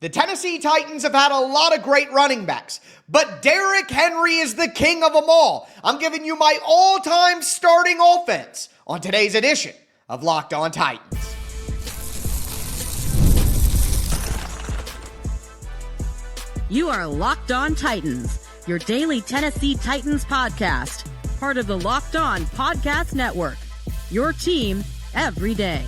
The Tennessee Titans have had a lot of great running backs, but Derrick Henry is the king of them all. I'm giving you my all-time starting offense on today's edition of Locked On Titans. You are Locked On Titans, your daily Tennessee Titans podcast, part of the Locked On Podcast Network, your team every day.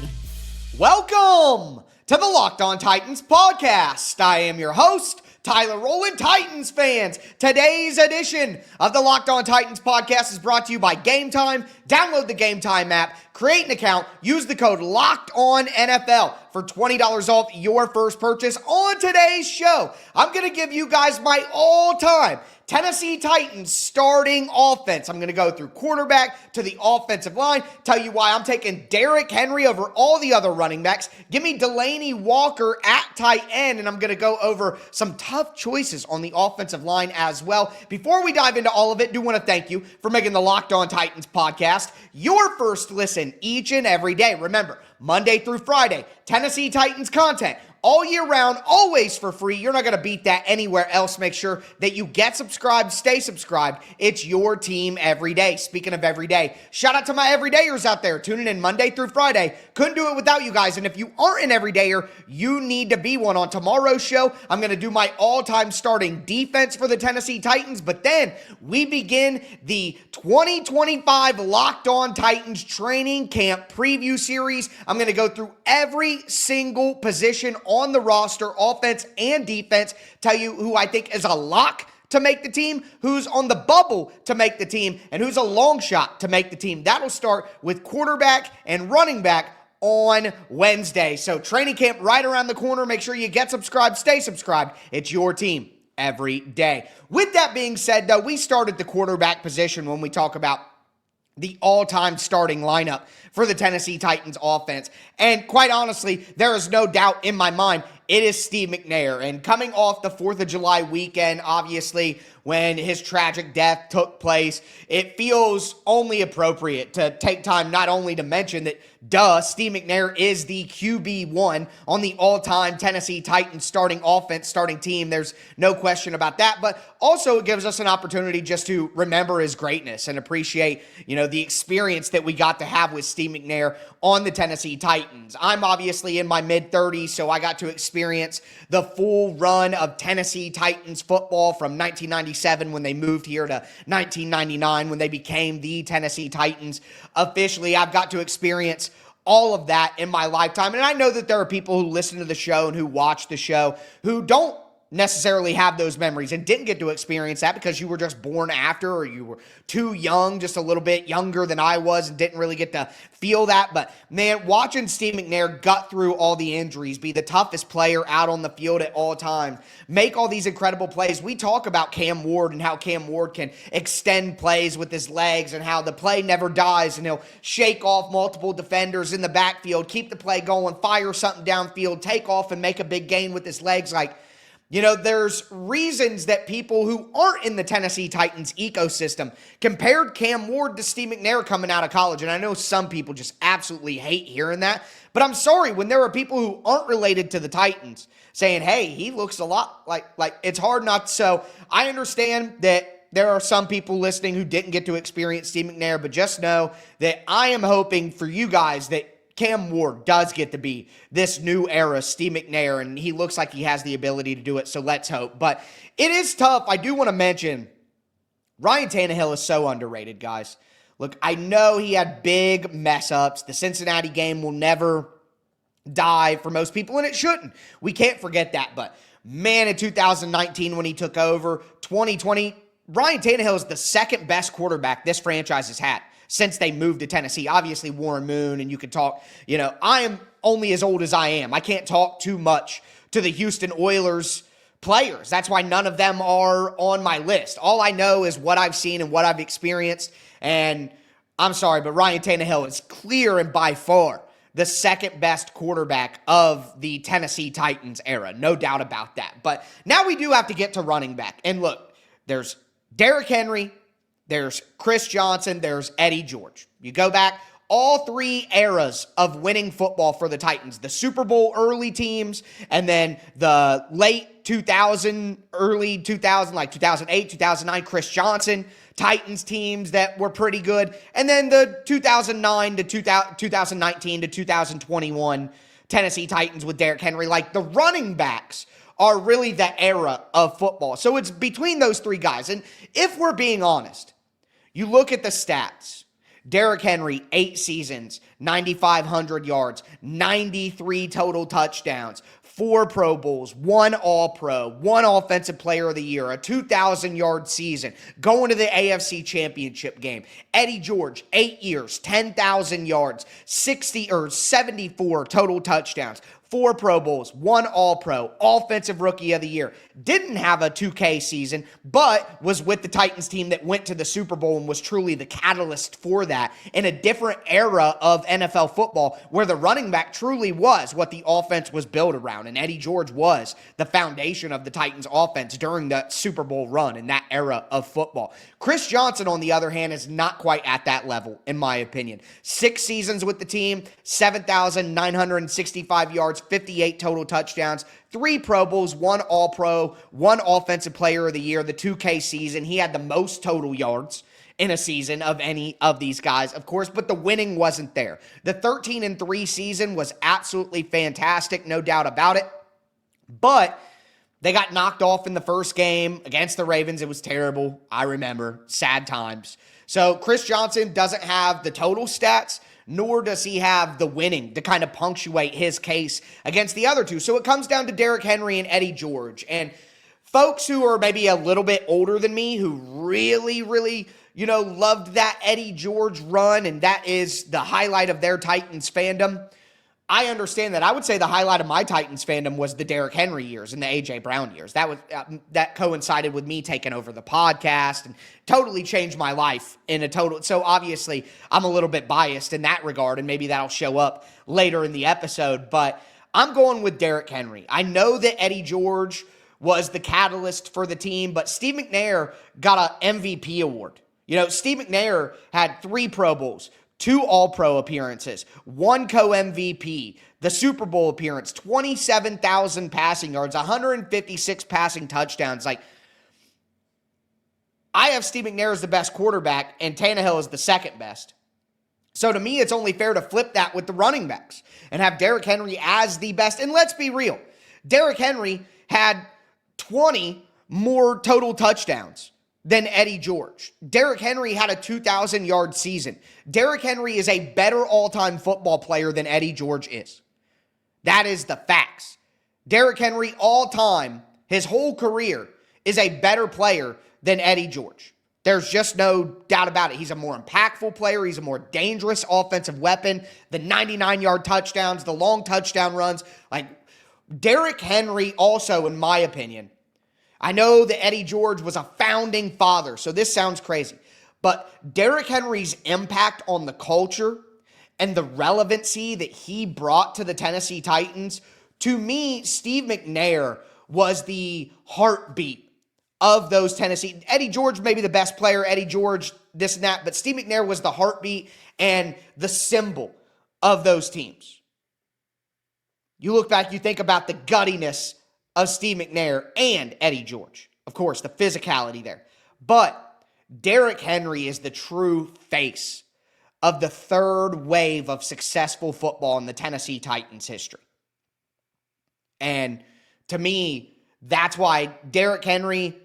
Welcome to the Locked On Titans podcast. I am your host, Tyler Rowland. Titans fans, today's edition of the Locked On Titans podcast is brought to you by Game Time. Download the Game Time app, create an account, use the code LOCKEDONNFL for $20 off your first purchase. On today's show, I'm going to give you guys my all-time Tennessee Titans starting offense. I'm going to go through quarterback to the offensive line, tell you why I'm taking Derrick Henry over all the other running backs. Give me Delanie Walker at tight end, and I'm going to go over some tough choices on the offensive line as well. Before we dive into all of it, I do want to thank you for making the Locked On Titans podcast your first listen each and every day. Remember, Monday through Friday, Tennessee Titans content all year round, always for free. You're not going to beat that anywhere else. Make sure that you get subscribed, stay subscribed. It's your team every day. Speaking of every day, shout out to my everydayers out there tuning in Monday through Friday. Couldn't do it without you guys. And if you aren't an everydayer, you need to be one. On tomorrow's show, I'm going to do my all-time starting defense for the Tennessee Titans. But then we begin the 2025 Locked On Titans training camp preview series. I'm going to go through every single position on the roster, offense and defense, tell you who I think is a lock to make the team, who's on the bubble to make the team, and who's a long shot to make the team. That'll start with quarterback and running back on Wednesday. So training camp right around the corner. Make sure you get subscribed, stay subscribed. It's your team every day. With that being said, though, we start at the quarterback position when we talk about the all-time starting lineup for the Tennessee Titans offense. And quite honestly, there is no doubt in my mind, it is Steve McNair. And coming off the 4th of July weekend, obviously, when his tragic death took place, it feels only appropriate to take time not only to mention that, Steve McNair is the QB1 on the all-time Tennessee Titans starting offense, starting team. There's no question about that. But also it gives us an opportunity just to remember his greatness and appreciate, the experience that we got to have with Steve McNair on the Tennessee Titans. I'm obviously in my mid-30s, so I got to experience the full run of Tennessee Titans football from 1997 when they moved here to 1999 when they became the Tennessee Titans officially. I've got to experience all of that in my lifetime. And I know that there are people who listen to the show and who watch the show who don't necessarily have those memories and didn't get to experience that because you were just born after, or you were too young, just a little bit younger than I was, and didn't really get to feel that. But man, watching Steve McNair gut through all the injuries, be the toughest player out on the field at all times, make all these incredible plays. We talk about Cam Ward and how Cam Ward can extend plays with his legs and how the play never dies, and he'll shake off multiple defenders in the backfield, keep the play going, fire something downfield, take off and make a big gain with his legs. There's reasons that people who aren't in the Tennessee Titans ecosystem compared Cam Ward to Steve McNair coming out of college. And I know some people just absolutely hate hearing that. But I'm sorry, when there are people who aren't related to the Titans saying, hey, he looks a lot like it's hard not to. So I understand that there are some people listening who didn't get to experience Steve McNair, but just know that I am hoping for you guys that Cam Ward does get to be this new era Steve McNair, and he looks like he has the ability to do it, so let's hope. But it is tough. I do want to mention Ryan Tannehill is so underrated, guys. Look, I know he had big mess-ups. The Cincinnati game will never die for most people, and it shouldn't. We can't forget that. But, man, in 2019 when he took over, 2020, Ryan Tannehill is the second best quarterback this franchise has had since they moved to Tennessee. Obviously, Warren Moon, and you could talk, I am only as old as I am. I can't talk too much to the Houston Oilers players. That's why none of them are on my list. All I know is what I've seen and what I've experienced, and I'm sorry, but Ryan Tannehill is clear and by far the second best quarterback of the Tennessee Titans era. No doubt about that. But now we do have to get to running back. And look, there's Derrick Henry, there's Chris Johnson, there's Eddie George. You go back all three eras of winning football for the Titans. The Super Bowl early teams, and then the late 2000, early 2000, like 2008, 2009, Chris Johnson Titans teams that were pretty good. And then the 2009 to 2019 to 2021 Tennessee Titans with Derrick Henry. Like, the running backs are really the era of football. So it's between those three guys. And if we're being honest, you look at the stats. Derrick Henry, 8 seasons, 9,500 yards, 93 total touchdowns, 4 Pro Bowls, 1 All-Pro, 1 Offensive Player of the Year, a 2,000-yard season, going to the AFC Championship game. Eddie George, 8 years, 10,000 yards, 74 total touchdowns, 4 Pro Bowls, 1 All-Pro, Offensive Rookie of the Year. Didn't have a 2K season, but was with the Titans team that went to the Super Bowl and was truly the catalyst for that in a different era of NFL football where the running back truly was what the offense was built around. And Eddie George was the foundation of the Titans offense during the Super Bowl run in that era of football. Chris Johnson, on the other hand, is not quite at that level, in my opinion. 6 seasons with the team, 7,965 yards, 58 total touchdowns, 3 Pro Bowls, 1 All-Pro, 1 Offensive Player of the Year, the 2K season. He had the most total yards in a season of any of these guys, of course, but the winning wasn't there. The 13-3 season was absolutely fantastic, no doubt about it, but they got knocked off in the first game against the Ravens. It was terrible. I remember. Sad times. So Chris Johnson doesn't have the total stats, nor does he have the winning to kind of punctuate his case against the other two. So it comes down to Derrick Henry and Eddie George. And folks who are maybe a little bit older than me who really, loved that Eddie George run, and that is the highlight of their Titans fandom, I understand that. I would say the highlight of my Titans fandom was the Derrick Henry years and the A.J. Brown years. That coincided with me taking over the podcast and totally changed my life in a total. So obviously, I'm a little bit biased in that regard, and maybe that'll show up later in the episode. But I'm going with Derrick Henry. I know that Eddie George was the catalyst for the team, but Steve McNair got an MVP award. Steve McNair had 3 Pro Bowls, 2 All-Pro appearances, 1 co-MVP, the Super Bowl appearance, 27,000 passing yards, 156 passing touchdowns. Like, I have Steve McNair as the best quarterback, and Tannehill is the second best. So to me, it's only fair to flip that with the running backs and have Derrick Henry as the best. And let's be real. Derrick Henry had 20 more total touchdowns than Eddie George. Derrick Henry had a 2,000-yard season. Derrick Henry is a better all-time football player than Eddie George is. That is the facts. Derrick Henry all-time, his whole career, is a better player than Eddie George. There's just no doubt about it. He's a more impactful player. He's a more dangerous offensive weapon. The 99-yard touchdowns, the long touchdown runs. Like, Derrick Henry also, in my opinion, I know that Eddie George was a founding father, so this sounds crazy. But Derrick Henry's impact on the culture and the relevancy that he brought to the Tennessee Titans, to me, Steve McNair was the heartbeat of those Tennessee. Eddie George may be the best player, Eddie George, this and that, but Steve McNair was the heartbeat and the symbol of those teams. You look back, you think about the guttiness of Steve McNair and Eddie George. Of course, the physicality there. But Derrick Henry is the true face of the third wave of successful football in the Tennessee Titans history. And to me, that's why Derrick Henry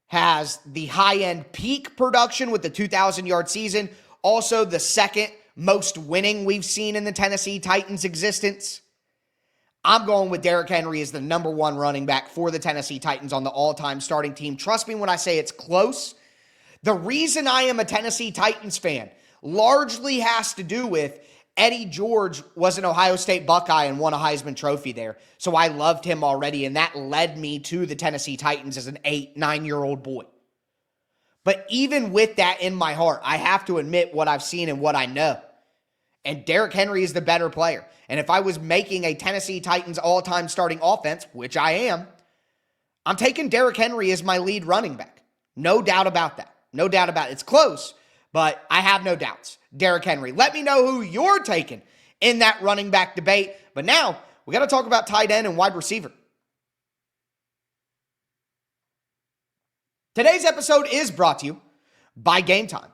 has the high-end peak production with the 2,000-yard season. Also, the second most winning we've seen in the Tennessee Titans' existence. I'm going with Derrick Henry as the number 1 running back for the Tennessee Titans on the all-time starting team. Trust me when I say it's close. The reason I am a Tennessee Titans fan largely has to do with Eddie George was an Ohio State Buckeye and won a Heisman Trophy there. So I loved him already, and that led me to the Tennessee Titans as an 9-year-old boy. But even with that in my heart, I have to admit what I've seen and what I know. And Derrick Henry is the better player. And if I was making a Tennessee Titans all-time starting offense, which I am, I'm taking Derrick Henry as my lead running back. No doubt about that. No doubt about it. It's close, but I have no doubts. Derrick Henry. Let me know who you're taking in that running back debate. But now, we got to talk about tight end and wide receiver. Today's episode is brought to you by Game Time.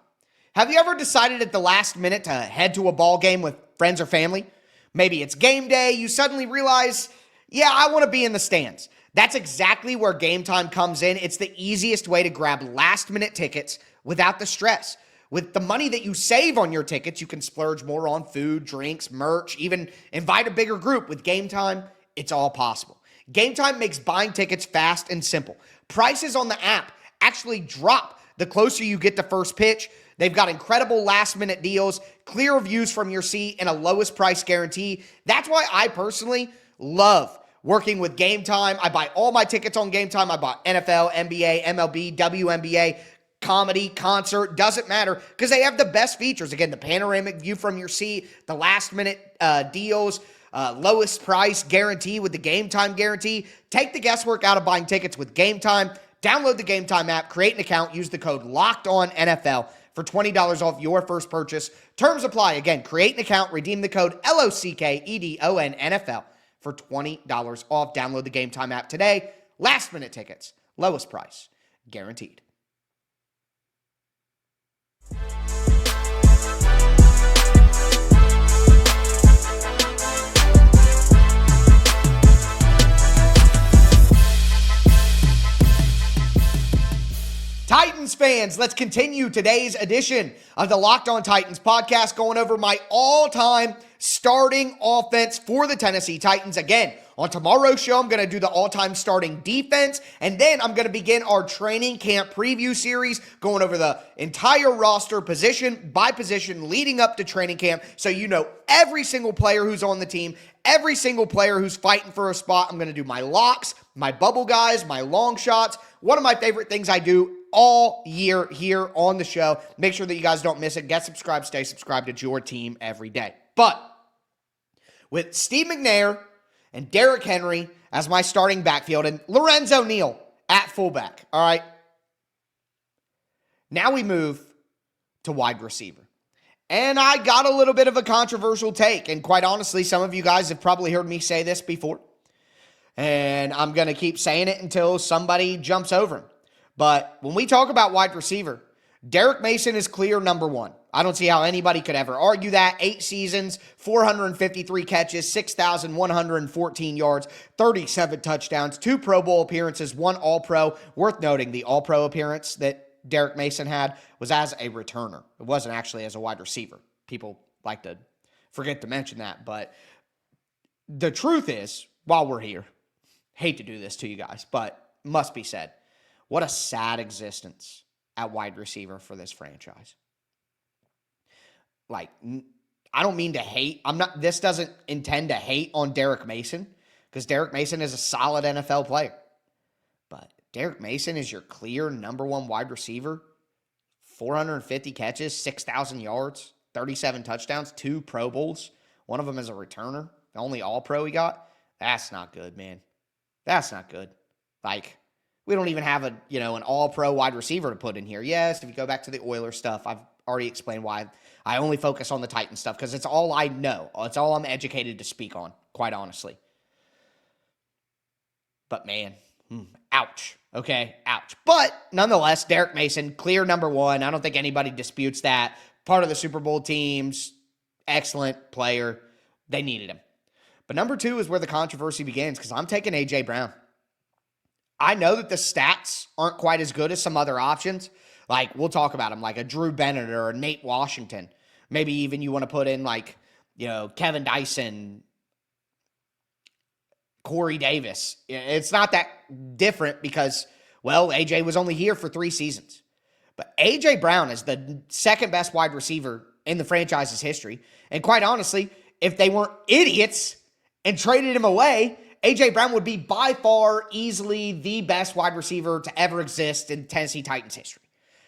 Have you ever decided at the last minute to head to a ball game with friends or family? Maybe it's game day, you suddenly realize, yeah, I want to be in the stands. That's exactly where Game Time comes in. It's the easiest way to grab last-minute tickets without the stress. With the money that you save on your tickets, you can splurge more on food, drinks, merch, even invite a bigger group. With Game Time, it's all possible. Game Time makes buying tickets fast and simple. Prices on the app actually drop the closer you get to first pitch. They've got incredible last-minute deals, clear reviews from your seat, and a lowest price guarantee. That's why I personally love working with Game Time. I buy all my tickets on Game Time. I bought NFL, NBA, MLB, WNBA, comedy, concert, doesn't matter, because they have the best features. Again, the panoramic view from your seat, the last-minute deals, lowest price guarantee with the Game Time guarantee. Take the guesswork out of buying tickets with Game Time. Download the Game Time app, create an account, use the code LOCKEDONNFL for $20 off your first purchase. Terms apply. Again, create an account, redeem the code LOCKEDONNFL for $20 off. Download the Game Time app today. Last minute tickets, lowest price, guaranteed. Titans fans, let's continue today's edition of the Locked On Titans podcast, going over my all-time starting offense for the Tennessee Titans. Again, on tomorrow's show, I'm going to do the all-time starting defense, and then I'm going to begin our training camp preview series, going over the entire roster position by position leading up to training camp, so you know every single player who's on the team, every single player who's fighting for a spot. I'm going to do my locks, my bubble guys, my long shots. One of my favorite things I do all year here on the show. Make sure that you guys don't miss it. Get subscribed, stay subscribed to your team every day. But with Steve McNair and Derrick Henry as my starting backfield and Lorenzo Neal at fullback, all right? Now we move to wide receiver. And I got a little bit of a controversial take. And quite honestly, some of you guys have probably heard me say this before. And I'm going to keep saying it until somebody jumps over him. But when we talk about wide receiver, Derek Mason is clear number one. I don't see how anybody could ever argue that. 8 seasons, 453 catches, 6,114 yards, 37 touchdowns, 2 Pro Bowl appearances, 1 All-Pro. Worth noting, the All-Pro appearance that Derek Mason had was as a returner. It wasn't actually as a wide receiver. People like to forget to mention that. But the truth is, while we're here, hate to do this to you guys, but must be said, what a sad existence at wide receiver for this franchise. Like, I don't mean to hate. This doesn't intend to hate on Derek Mason, because Derek Mason is a solid NFL player. But Derek Mason is your clear number one wide receiver. 450 catches, 6,000 yards, 37 touchdowns, 2 Pro Bowls. One of them is a returner. The only All-Pro he got. That's not good, man. That's not good. Like, we don't even have an all-pro wide receiver to put in here. Yes, if you go back to the Oilers stuff, I've already explained why I only focus on the Titans stuff, because it's all I know. It's all I'm educated to speak on, quite honestly. But man, ouch. Okay, ouch. But nonetheless, Derek Mason, clear number one. I don't think anybody disputes that. Part of the Super Bowl teams, excellent player. They needed him. But number 2 is where the controversy begins, because I'm taking A.J. Brown. I know that the stats aren't quite as good as some other options. Like, we'll talk about them, like a Drew Bennett or a Nate Washington. Maybe even you want to put in, like, Kevin Dyson, Corey Davis. It's not that different because, well, A.J. was only here for 3 seasons. But A.J. Brown is the second best wide receiver in the franchise's history. And quite honestly, if they weren't idiots and traded him away, A.J. Brown would be by far easily the best wide receiver to ever exist in Tennessee Titans history.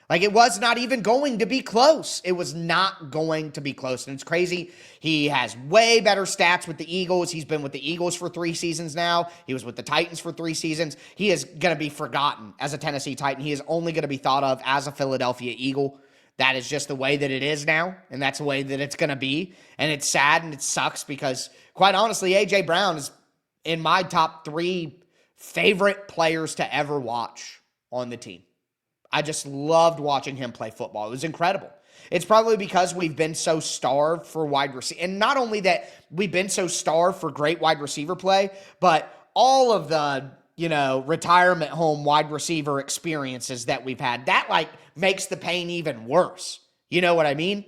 Like, it was not even going to be close. It was not going to be close. And it's crazy. He has way better stats with the Eagles. He's been with the Eagles for 3 seasons now. He was with the Titans for 3 seasons. He is going to be forgotten as a Tennessee Titan. He is only going to be thought of as a Philadelphia Eagle. that is just the way that it is now, and that's the way that it's going to be. And it's sad and it sucks because, quite honestly, A.J. Brown is in my top 3 favorite players to ever watch on the team. I just loved watching him play football. It was incredible. It's probably because we've been so starved for wide receiver. And not only that we've been so starved for great wide receiver play, but all of the, retirement home wide receiver experiences that we've had, that makes the pain even worse. You know what I mean?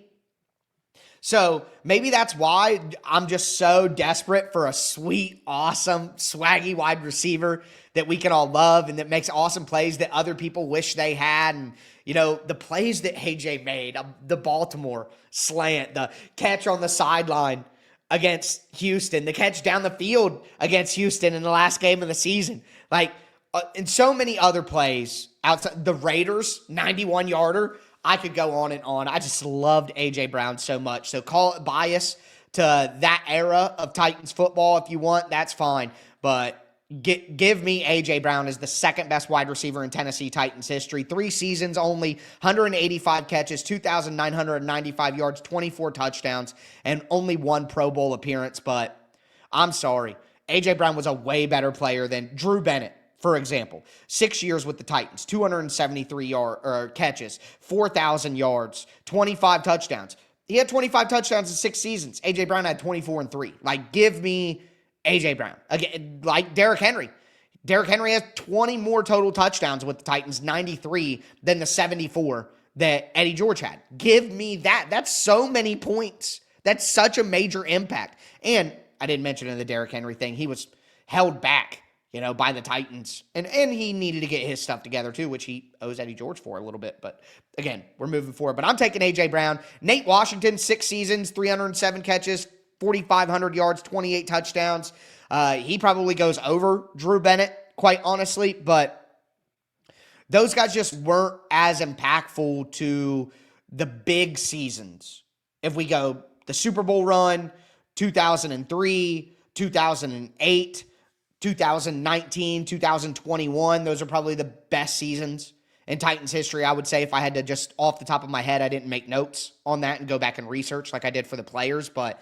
So maybe that's why I'm just so desperate for a sweet, awesome, swaggy wide receiver that we can all love and that makes awesome plays that other people wish they had. And, the plays that AJ made, the Baltimore slant, the catch on the sideline against Houston, the catch down the field against Houston in the last game of the season. And so many other plays outside the Raiders, 91-yarder. I could go on and on. I just loved A.J. Brown so much. So call it bias to that era of Titans football if you want. That's fine. But give me A.J. Brown as the second best wide receiver in Tennessee Titans history. 3 seasons only, 185 catches, 2,995 yards, 24 touchdowns, and only 1 Pro Bowl appearance. But I'm sorry. A.J. Brown was a way better player than Drew Bennett. For example, 6 years with the Titans, 273 catches, 4,000 yards, 25 touchdowns. He had 25 touchdowns in 6 seasons. A.J. Brown had 24 and 3. Give me A.J. Brown. Again, like Derrick Henry. Derrick Henry has 20 more total touchdowns with the Titans, 93, than the 74 that Eddie George had. Give me that. That's so many points. That's such a major impact. And I didn't mention in the Derrick Henry thing, he was held back by the Titans. And he needed to get his stuff together too, which he owes Eddie George for a little bit. But again, we're moving forward. But I'm taking A.J. Brown. Nate Washington, 6 seasons, 307 catches, 4,500 yards, 28 touchdowns. He probably goes over Drew Bennett, quite honestly. But those guys just weren't as impactful to the big seasons. If we go the Super Bowl run, 2003, 2008, 2019, 2021, those are probably the best seasons in Titans history, I would say, if I had to just off the top of my head. I didn't make notes on that and go back and research like I did for the players. But,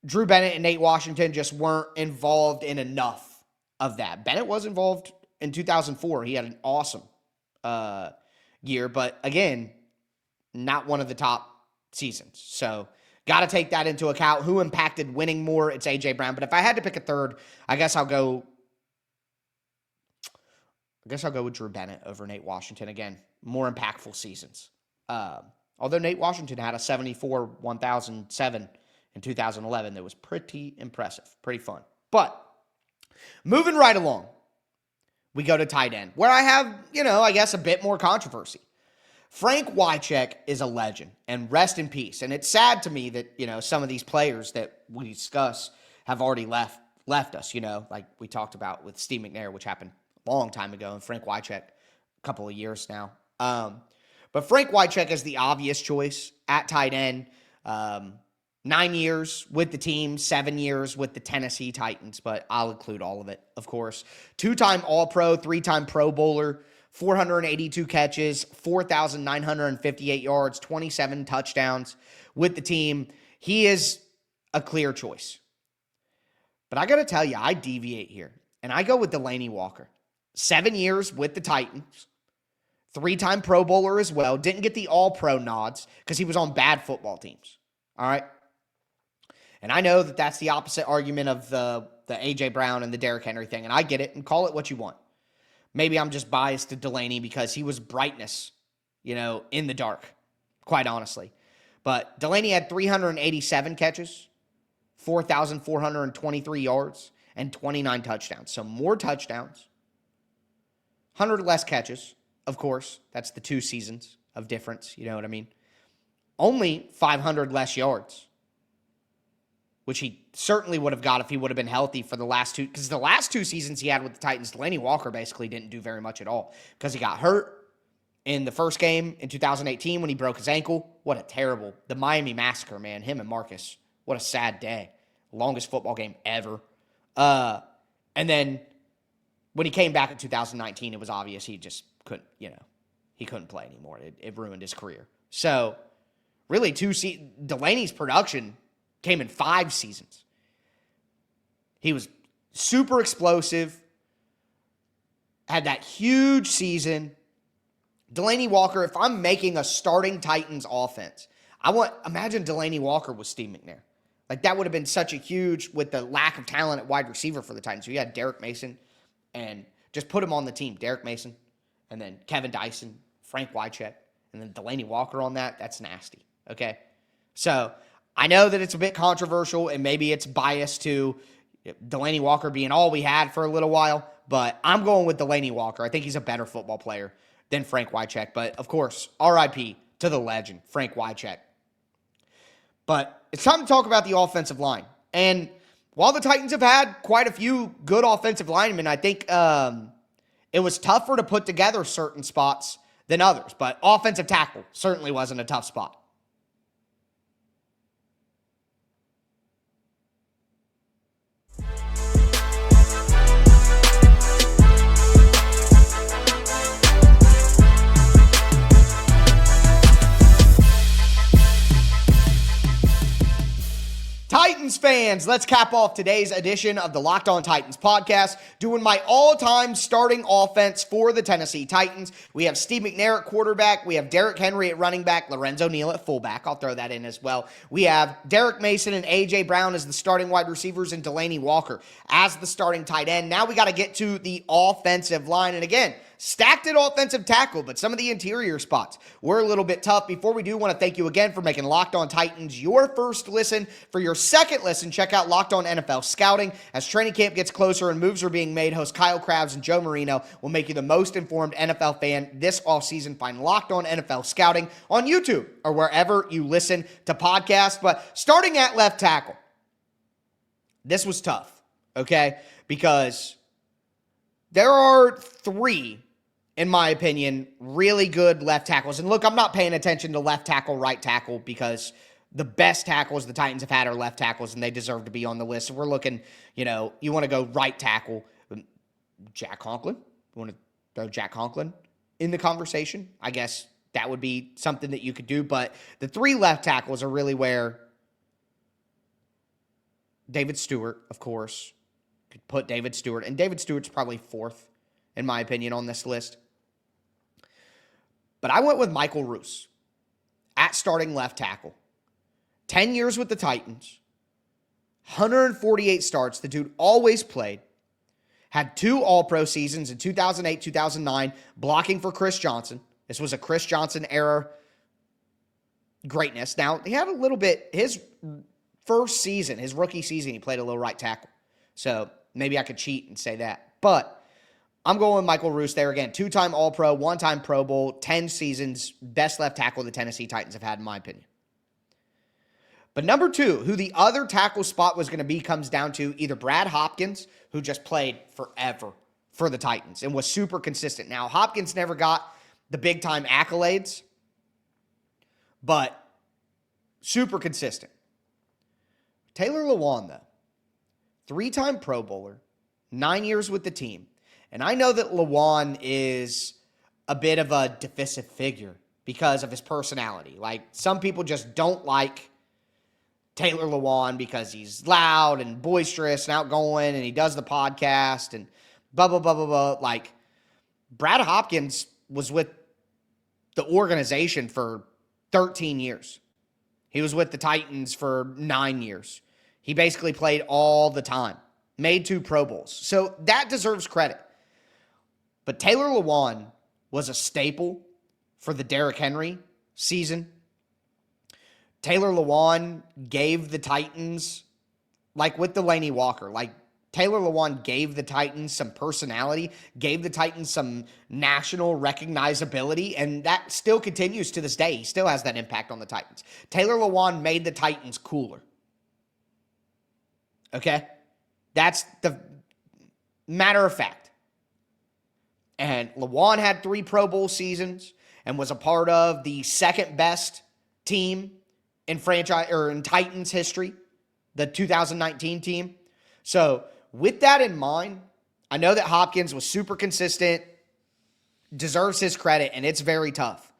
Drew Bennett and Nate Washington just weren't involved in enough of that. Bennett was involved in 2004. He had an awesome year. But, again, not one of the top seasons. So, got to take that into account. Who impacted winning more? It's A.J. Brown. But if I had to pick a third, I guess I'll go with Drew Bennett over Nate Washington. Again, more impactful seasons. Although Nate Washington had a 74-1007 in 2011 that was pretty impressive, pretty fun. But moving right along, we go to tight end, where I have, I guess a bit more controversy. Frank Wycheck is a legend, and rest in peace. And it's sad to me that, some of these players that we discuss have already left us, like we talked about with Steve McNair, which happened a long time ago, and Frank Wycheck a couple of years now. But Frank Wycheck is the obvious choice at tight end. 9 years with the team, 7 years with the Tennessee Titans, but I'll include all of it, of course. 2-time All-Pro, 3-time Pro Bowler, 482 catches, 4,958 yards, 27 touchdowns with the team. He is a clear choice. But I got to tell you, I deviate here, and I go with Delanie Walker. 7 years with the Titans, 3-time Pro Bowler as well. Didn't get the All-Pro nods because he was on bad football teams. All right? And I know that that's the opposite argument of the A.J. Brown and the Derrick Henry thing, and I get it, and call it what you want. Maybe I'm just biased to Delanie because he was brightness, in the dark, quite honestly. But Delanie had 387 catches, 4,423 yards, and 29 touchdowns. So more touchdowns, 100 less catches, of course. That's the 2 seasons of difference, you know what I mean? Only 500 less yards, which he certainly would have got if he would have been healthy for the last 2. Because the last 2 seasons he had with the Titans, Delanie Walker basically didn't do very much at all because he got hurt in the first game in 2018 when he broke his ankle. What a terrible, the Miami Massacre, man. Him and Marcus, what a sad day. Longest football game ever. And then when he came back in 2019, it was obvious he just couldn't, he couldn't play anymore. It ruined his career. So, really, Delanie's production came in 5 seasons. He was super explosive, had that huge season. Delanie Walker, if I'm making a starting Titans offense, imagine Delanie Walker with Steve McNair. Like, that would have been such a huge, with the lack of talent at wide receiver for the Titans. So you had Derek Mason, and just put him on the team. Derek Mason, and then Kevin Dyson, Frank Wycheck, and then Delanie Walker on that. That's nasty, okay? So I know that it's a bit controversial, and maybe it's biased to Delanie Walker being all we had for a little while, but I'm going with Delanie Walker. I think he's a better football player than Frank Wycheck. But, of course, RIP to the legend, Frank Wycheck. But it's time to talk about the offensive line. And while the Titans have had quite a few good offensive linemen, I think it was tougher to put together certain spots than others. But offensive tackle certainly wasn't a tough spot. Titans fans, let's cap off today's edition of the Locked On Titans podcast, doing my all-time starting offense for the Tennessee Titans. We have Steve McNair at quarterback. We have Derrick Henry at running back, Lorenzo Neal at fullback. I'll throw that in as well. We have Derek Mason and A.J. Brown as the starting wide receivers and Delanie Walker as the starting tight end. Now we got to get to the offensive line. And again, stacked at offensive tackle, but some of the interior spots were a little bit tough. Before we do, want to thank you again for making Locked On Titans your first listen. For your second listen, check out Locked On NFL Scouting. As training camp gets closer and moves are being made, hosts Kyle Krabs and Joe Marino will make you the most informed NFL fan this offseason. Find Locked On NFL Scouting on YouTube or wherever you listen to podcasts. But starting at left tackle, this was tough, okay? Because there are 3, in my opinion, really good left tackles. And look, I'm not paying attention to left tackle, right tackle, because the best tackles the Titans have had are left tackles, and they deserve to be on the list. So we're looking, you want to go right tackle. Jack Conklin. You want to throw Jack Conklin in the conversation? I guess that would be something that you could do. But the 3 left tackles are really where David Stewart, of course, could put David Stewart. And David Stewart's probably 4th, in my opinion, on this list. But I went with Michael Roos at starting left tackle. 10 years with the Titans, 148 starts. The dude always played. Had 2 All-Pro seasons in 2008, 2009, blocking for Chris Johnson. This was a Chris Johnson era greatness. Now, he had a little bit, his first season, his rookie season, he played a little right tackle. So maybe I could cheat and say that. But I'm going with Michael Roos there again. 2-time All-Pro, 1-time Pro Bowl, 10 seasons, best left tackle the Tennessee Titans have had, in my opinion. But number 2, who the other tackle spot was going to be, comes down to either Brad Hopkins, who just played forever for the Titans and was super consistent. Now, Hopkins never got the big-time accolades, but super consistent. Taylor Lewan, though, 3-time Pro Bowler, 9 years with the team. And I know that Lewan is a bit of a divisive figure because of his personality. Like, some people just don't like Taylor Lewan because he's loud and boisterous and outgoing and he does the podcast and blah, blah, blah, blah, blah. Like, Brad Hopkins was with the organization for 13 years. He was with the Titans for 9 years. He basically played all the time. Made 2 Pro Bowls. So that deserves credit. But Taylor Lewan was a staple for the Derrick Henry season. Taylor Lewan gave the Titans, like with Delanie Walker, like Taylor Lewan gave the Titans some personality, gave the Titans some national recognizability, and that still continues to this day. He still has that impact on the Titans. Taylor Lewan made the Titans cooler. Okay? That's the matter of fact. And Lewan had 3 Pro Bowl seasons and was a part of the second best team in Titans history, the 2019 team. So with that in mind, I know that Hopkins was super consistent, deserves his credit, and it's very tough.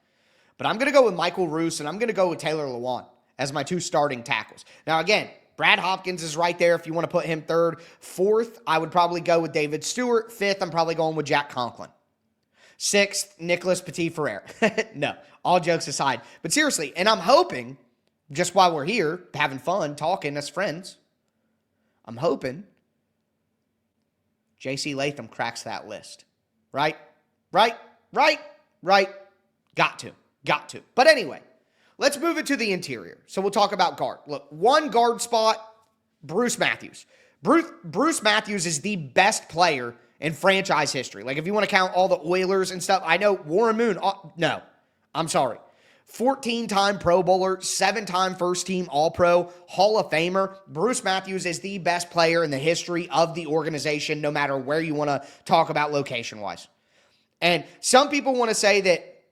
But I'm going to go with Michael Roos, and I'm going to go with Taylor Lewan as my 2 starting tackles. Now, again, Brad Hopkins is right there if you want to put him 3rd. 4th, I would probably go with David Stewart. 5th, I'm probably going with Jack Conklin. 6th, Nicholas Petit-Frere. No, all jokes aside. But seriously, and I'm hoping, just while we're here, having fun, talking as friends, I'm hoping J.C. Latham cracks that list. Right? Got to. But anyway, let's move it to the interior. So we'll talk about guard. Look, 1 guard spot, Bruce Matthews. Bruce Matthews is the best player in franchise history. Like, if you want to count all the Oilers and stuff, I know Warren Moon, no, I'm sorry. 14-time Pro Bowler, 7-time first-team All-Pro, Hall of Famer. Bruce Matthews is the best player in the history of the organization, no matter where you want to talk about location-wise. And some people want to say that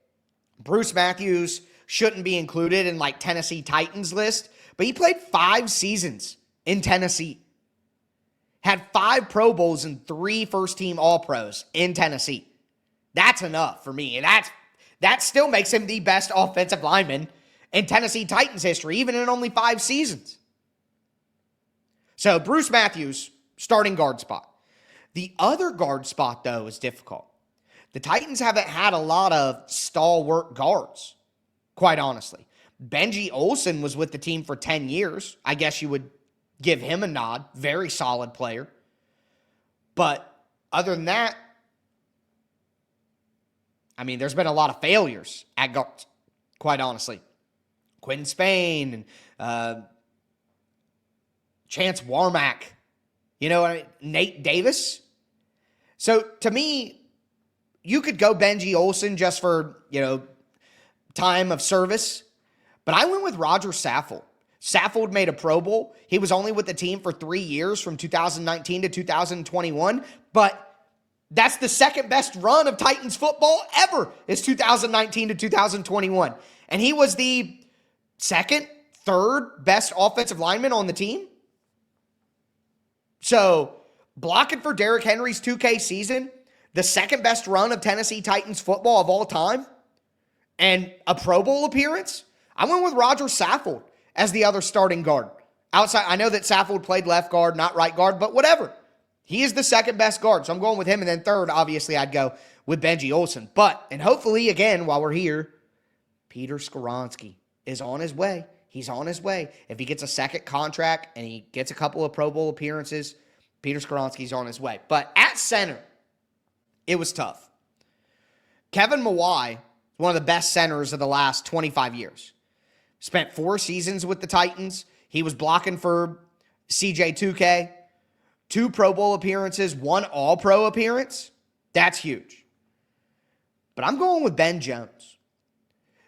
Bruce Matthews shouldn't be included in, like, Tennessee Titans list, but he played 5 seasons in Tennessee. Had 5 Pro Bowls and 3 first-team All-Pros in Tennessee. That's enough for me. And that still makes him the best offensive lineman in Tennessee Titans history, even in only 5 seasons. So, Bruce Matthews, starting guard spot. The other guard spot, though, is difficult. The Titans haven't had a lot of stalwart guards, quite honestly. Benji Olsen was with the team for 10 years. I guess you would give him a nod. Very solid player. But other than that, I mean, there's been a lot of failures at guards, quite honestly. Quinn Spain and Chance Warmack, Nate Davis. So, to me, you could go Benji Olsen just for, time of service. But I went with Roger Saffold. Saffold made a Pro Bowl. He was only with the team for 3 years, from 2019 to 2021. But that's the second best run of Titans football ever, is 2019 to 2021. And he was the second, third best offensive lineman on the team. So, blocking for Derrick Henry's 2K season, the second best run of Tennessee Titans football of all time, and a Pro Bowl appearance, I went with Roger Saffold as the other starting guard. Outside, I know that Saffold played left guard, not right guard, but whatever. He is the second best guard, so I'm going with him. And then third, obviously, I'd go with Benji Olsen. But, and hopefully, again, while we're here, Peter Skoronski is on his way. He's on his way. If he gets a second contract and he gets a couple of Pro Bowl appearances, Peter Skoronski's on his way. But at center, it was tough. Kevin Mawai, one of the best centers of the last 25 years. Spent 4 seasons with the Titans. He was blocking for CJ2K. 2 Pro Bowl appearances, 1 All-Pro appearance. That's huge. But I'm going with Ben Jones.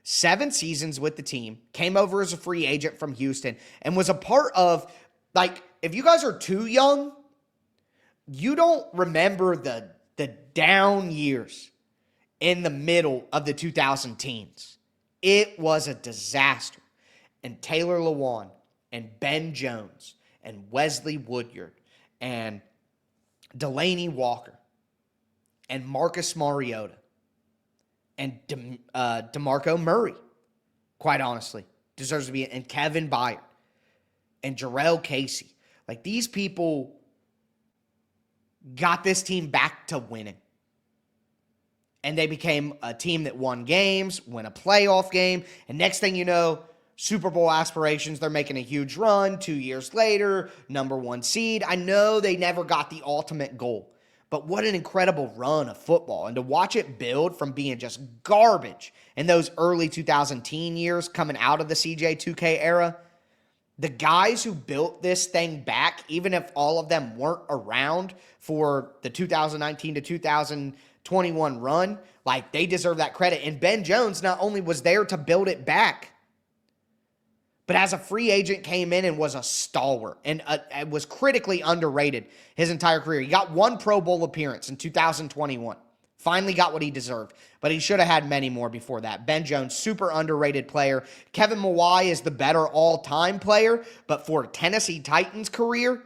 7 seasons with the team. Came over as a free agent from Houston. And was a part of, if you guys are too young, you don't remember the down years in the middle of the 2000 teens. It was a disaster. And Taylor Lewan and Ben Jones and Wesley Woodyard and Delanie Walker and Marcus Mariota and DeMarco Murray, quite honestly, deserves to be, and Kevin Byard and Jarrell Casey. These people got this team back to winning. And they became a team that won games, won a playoff game, and next thing you know, Super Bowl aspirations, they're making a huge run. 2 years later, number 1 seed. I know they never got the ultimate goal, but what an incredible run of football. And to watch it build from being just garbage in those early 2010 years coming out of the CJ2K era, the guys who built this thing back, even if all of them weren't around for the 2019 to 2021 run, they deserve that credit. And Ben Jones not only was there to build it back, but as a free agent came in and was a stalwart and was critically underrated his entire career. He got 1 Pro Bowl appearance in 2021. Finally got what he deserved, but he should have had many more before that. Ben Jones, super underrated player. Kevin Mawai is the better all-time player, but for Tennessee Titans career,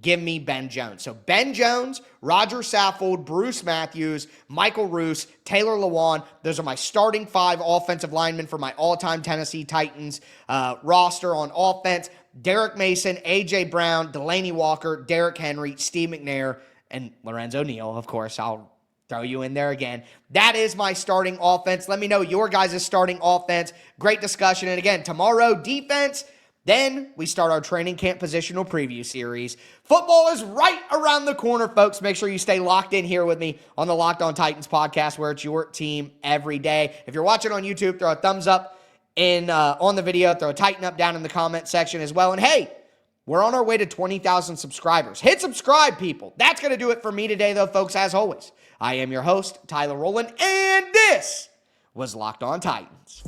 give me Ben Jones. So Ben Jones, Roger Saffold, Bruce Matthews, Michael Roos, Taylor Lewan. Those are my starting 5 offensive linemen for my all-time Tennessee Titans roster on offense. Derek Mason, A.J. Brown, Delanie Walker, Derrick Henry, Steve McNair, and Lorenzo Neal, of course. I'll throw you in there again. That is my starting offense. Let me know your guys' starting offense. Great discussion. And again, tomorrow, defense. Then we start our training camp positional preview series. Football is right around the corner, folks. Make sure you stay locked in here with me on the Locked On Titans podcast, where it's your team every day. If you're watching on YouTube, throw a thumbs up on the video. Throw a Titan up down in the comment section as well. And hey, we're on our way to 20,000 subscribers. Hit subscribe, people. That's going to do it for me today, though, folks. As always, I am your host, Tyler Rowland, and this was Locked On Titans.